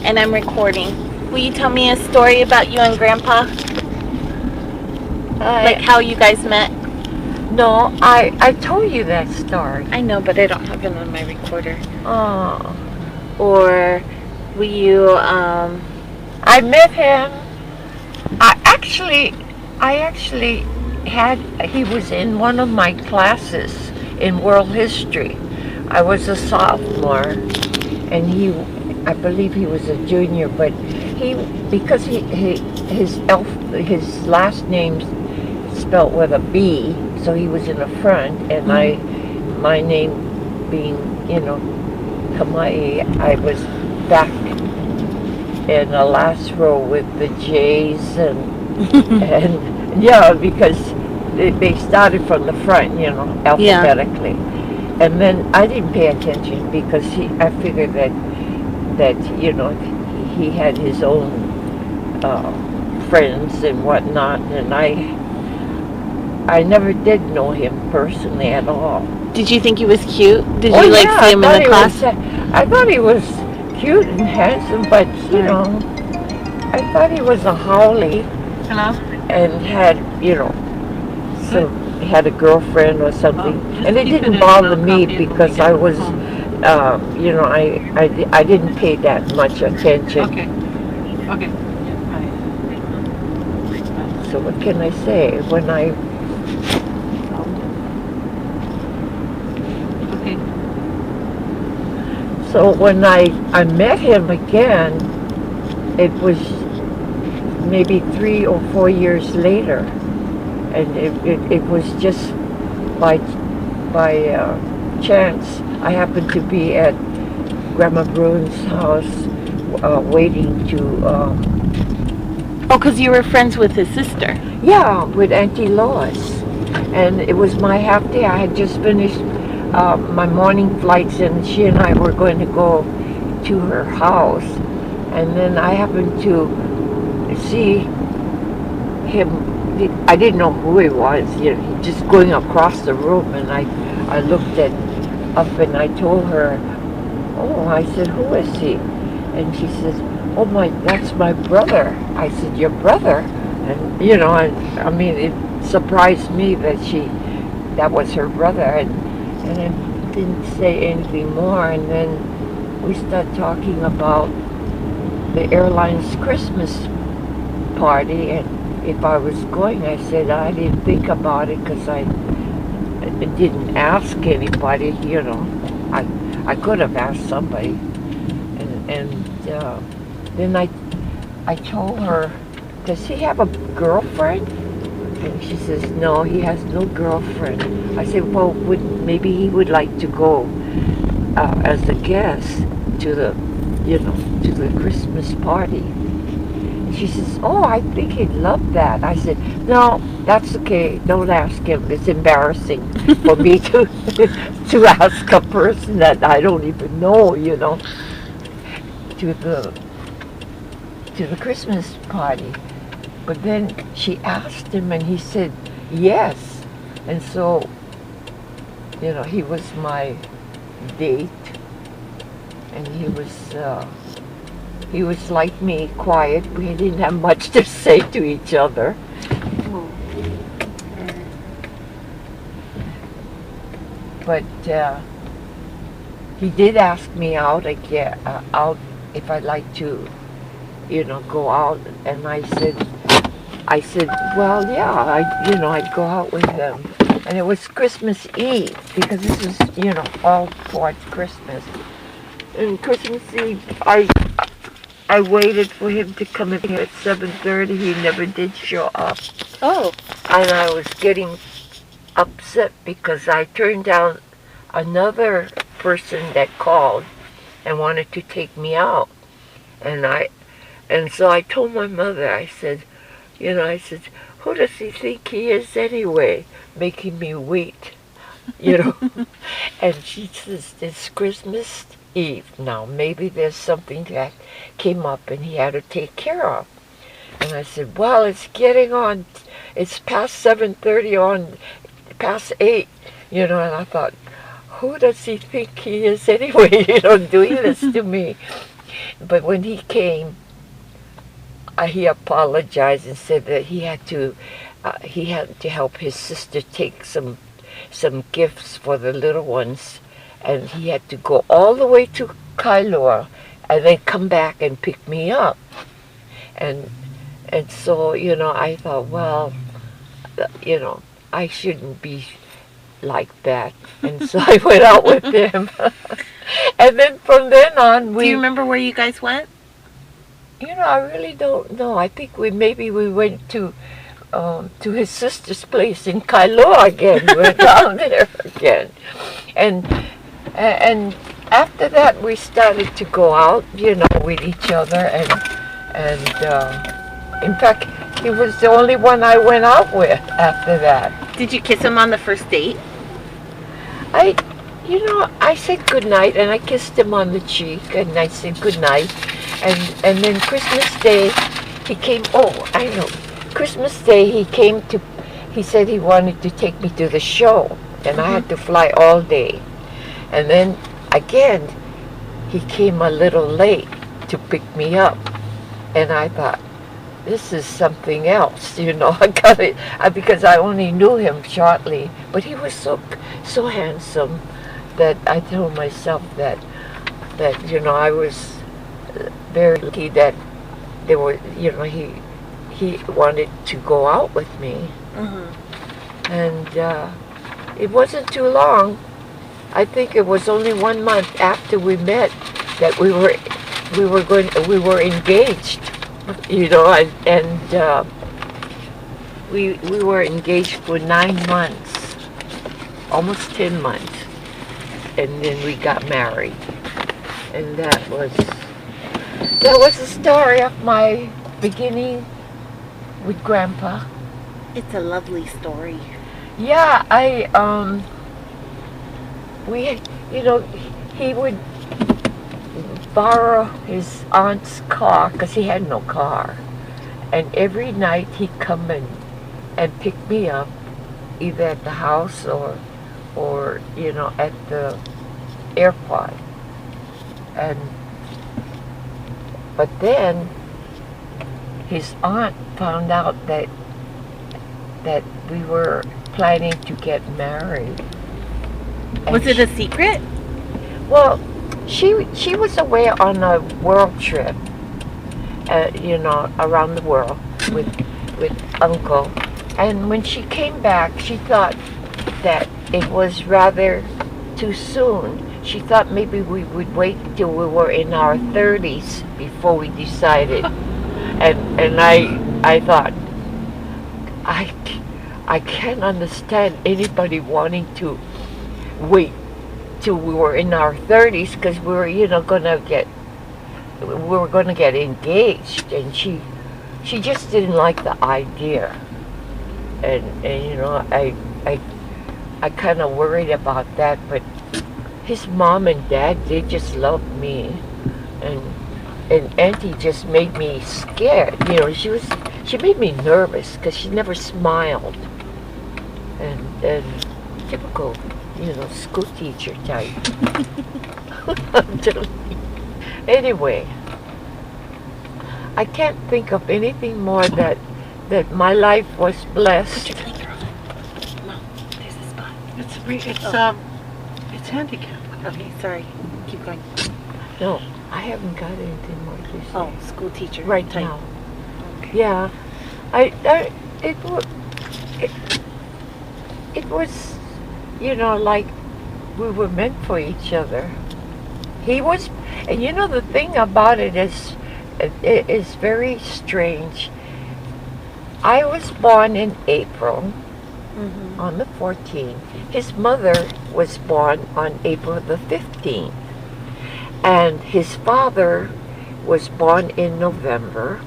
and I'm recording. Will you tell me a story about you and Grandpa? Like how you guys met? No, I told you that story. I know, but I don't have it on my recorder. Oh. Or will you, I met him. I actually he was in one of my classes in world history. I was a sophomore, and I believe he was a junior, but because his last name's spelled with a B, so he was in the front, and my name being, Kamai, I was back in the last row with the J's and yeah, because they started from the front, alphabetically. Yeah. And then I didn't pay attention because I figured that he had his own friends and whatnot, and I never did know him personally at all. Did you think he was cute? Did you see him in the class? I thought he was cute and handsome, but I thought he was a haole. Hello? And had, had a girlfriend or something. And it didn't bother me because I was, I didn't pay that much attention. Okay. So what can I say? When So when I met him again, it was maybe 3 or 4 years later, and it was just by chance. I happened to be at Grandma Bruin's house waiting to... Oh, because you were friends with his sister. Yeah, with Auntie Lois. And it was my half day. I had just finished my morning flights, and she and I were going to go to her house. And then I happened to see him. I didn't know who he was, just going across the room, and I looked up and I told her, oh, I said, who is he? And she says, oh, that's my brother. I said, your brother? And I mean, it surprised me that was her brother, and I didn't say anything more. And then we started talking about the airline's Christmas party, and if I was going. I said I didn't think about it because I didn't ask anybody. I could have asked somebody, and then I told her, does he have a girlfriend? And she says, no, he has no girlfriend. I said, well, maybe he would like to go as a guest to the Christmas party. And she says, oh, I think he'd love that. I said, no, that's okay. Don't ask him. It's embarrassing for me to ask a person that I don't even know, to the Christmas party. But then she asked him, and he said yes. And so, he was my date, and he was like me, quiet. We didn't have much to say to each other. But he did ask me out if I'd like to, go out, and I said, well, yeah, I'd go out with him. And it was Christmas Eve, because this is, all towards Christmas. And Christmas Eve, I waited for him to come in here at 7:30. He never did show up. Oh. And I was getting upset because I turned down another person that called and wanted to take me out. And so I told my mother, I said, who does he think he is anyway, making me wait, And she says, it's Christmas Eve now. Maybe there's something that came up and he had to take care of. And I said, well, it's getting on. It's past 7:30 on, past 8, and I thought, who does he think he is anyway, doing this to me? But when he came, he apologized and said that he had to help his sister take some gifts for the little ones, and he had to go all the way to Kailua and then come back and pick me up. And so, I thought, well, I shouldn't be like that. And so I went out with him. And then from then on, Do you remember where you guys went? I really don't know. I think we went to his sister's place in Kailua again. We went down there again. And after that, we started to go out, with each other. And in fact, he was the only one I went out with after that. Did you kiss him on the first date? I said goodnight, and I kissed him on the cheek, and I said goodnight. And then Christmas Day, he came, I know. Christmas Day, he said he wanted to take me to the show, and I had to fly all day. And then, again, he came a little late to pick me up. And I thought, this is something else, I got it, because I only knew him shortly. But he was so handsome that I told myself that I was very lucky that there were, he wanted to go out with me. Mm-hmm. And it wasn't too long. I think it was only 1 month after we met that we were engaged. And we were engaged for 9 months, almost 10 months, and then we got married. And that was the story of my beginning with Grandpa. It's a lovely story. Yeah, he would borrow his aunt's car because he had no car, and every night he'd come and pick me up, either at the house or at the airport. But then his aunt found out that we were planning to get married. Was it a secret? Well, she was away on a world trip, around the world with Uncle. And when she came back, she thought that it was rather too soon. She thought maybe we would wait till we were in our 30s before we decided. And I thought, I can't understand anybody wanting to wait till we were in our 30s because we were, gonna get engaged, and she just didn't like the idea, and I kind of worried about that. But his mom and dad, they just loved me, and Auntie just made me scared. She made me nervous because she never smiled, and typical, school teacher type. I'm telling you. Anyway, I can't think of anything more that my life was blessed. Put your finger on it. Mom, there's a spot. It's handicapped. Okay, sorry. Keep going. No, I haven't got anything more to say. Oh, school teacher. Right type. now. Okay. Yeah, it was, like we were meant for each other. He was, and the thing about it is very strange. I was born in April, Mm-hmm. on the 14th. His mother was born on April the 15th. And his father was born in November,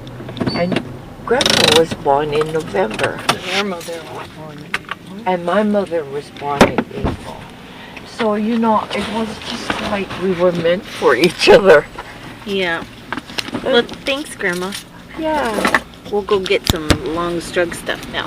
and Grandpa was born in November. Your mother was born in April. And my mother was born in April. So, it was just like we were meant for each other. Yeah. Well, thanks, Grandma. Yeah. We'll go get some long strug stuff now.